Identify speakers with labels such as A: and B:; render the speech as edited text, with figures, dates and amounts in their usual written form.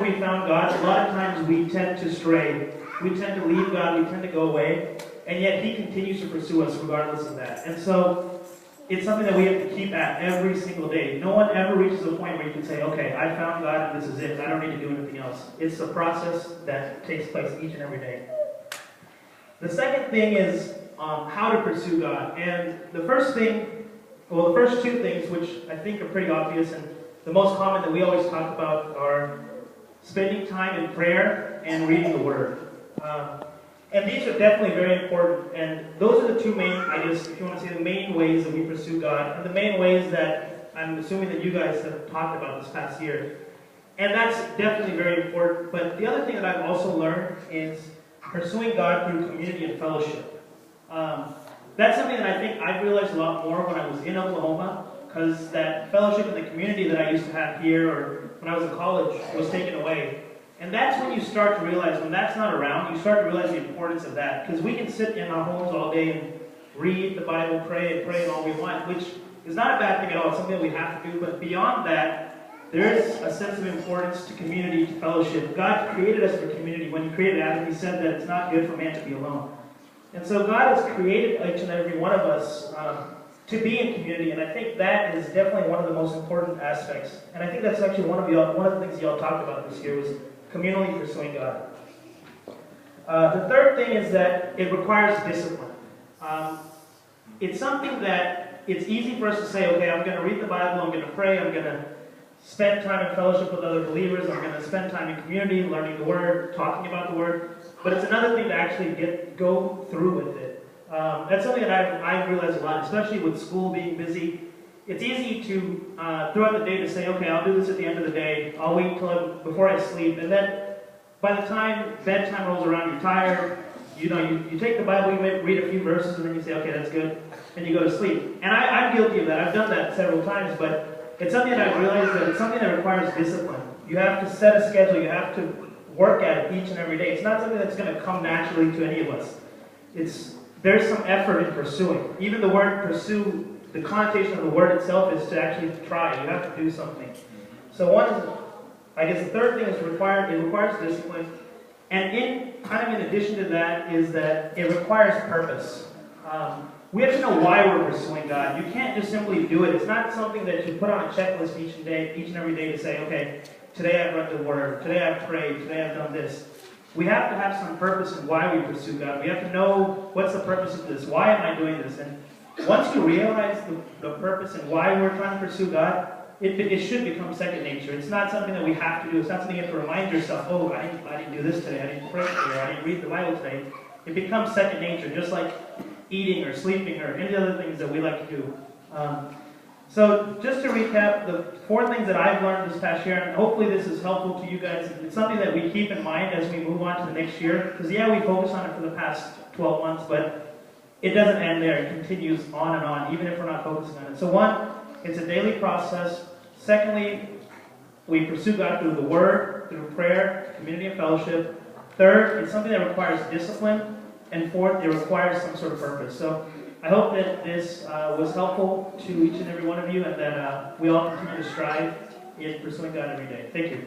A: we found God, a lot of times we tend to stray. We tend to leave God, we tend to go away, and yet He continues to pursue us regardless of that. And so it's something that we have to keep at every single day. No one ever reaches a point where you can say, okay, I found God and this is it. I don't need to do anything else. It's a process that takes place each and every day. The second thing is how to pursue God. And the first two things, which I think are pretty obvious and the most common that we always talk about, are spending time in prayer and reading the Word. And these are definitely very important. And those are the two main, I guess, if you want to say, the main ways that we pursue God. And the main ways that I'm assuming that you guys have talked about this past year. And that's definitely very important. But the other thing that I've also learned is pursuing God through community and fellowship. That's something that I think I've realized a lot more when I was in Oklahoma, because that fellowship in the community that I used to have here or when I was in college was taken away. And that's when you start to realize, when that's not around, you start to realize the importance of that. Because we can sit in our homes all day and read the Bible, pray all we want, which is not a bad thing at all. It's something that we have to do. But beyond that, there is a sense of importance to community, to fellowship. God created us for community. When He created Adam, He said that it's not good for man to be alone. And so God has created each and every one of us to be in community. And I think that is definitely one of the most important aspects. And I think that's actually one of the things y'all talked about this year was communally pursuing God. The third thing is that it requires discipline. It's something that it's easy for us to say, okay, I'm going to read the Bible, I'm going to pray, I'm going to spend time in fellowship with other believers, I'm going to spend time in community, learning the Word, talking about the Word. But it's another thing to actually go through with it. That's something that I've realized a lot, especially with school being busy. It's easy to, throughout the day, to say, okay, I'll do this at the end of the day. I'll wait before I sleep. And then by the time bedtime rolls around, you're tired. You take the Bible, you may read a few verses, and then you say, okay, that's good. And you go to sleep. And I'm guilty of that. I've done that several times. But it's something that I've realized that it's something that requires discipline. You have to set a schedule. You have to work at it each and every day. It's not something that's going to come naturally to any of us. There's some effort in pursuing. Even the word pursue, the connotation of the word itself is to actually try. You have to do something. So the third thing is it requires discipline. And in addition to that is that it requires purpose. We have to know why we're pursuing God. You can't just simply do it. It's not something that you put on a checklist each and every day to say, okay, today I've read the Word, today I've prayed, today I've done this. We have to have some purpose in why we pursue God. We have to know what's the purpose of this. Why am I doing this? And once you realize the purpose and why we're trying to pursue God, it should become second nature. It's not something that we have to do. It's not something you have to remind yourself, oh, I didn't do this today. I didn't pray today. I didn't read the Bible today. It becomes second nature, just like eating or sleeping or any other things that we like to do. So just to recap, the 4 things that I've learned this past year, and hopefully this is helpful to you guys. It's something that we keep in mind as we move on to the next year. Because we focus on it for the past 12 months, but it doesn't end there. It continues on and on, even if we're not focusing on it. So 1, it's a daily process. Secondly, we pursue God through the Word, through prayer, community and fellowship. Third, it's something that requires discipline. And 4th, it requires some sort of purpose. So I hope that this was helpful to each and every one of you, and that we all continue to strive in pursuing God every day. Thank you.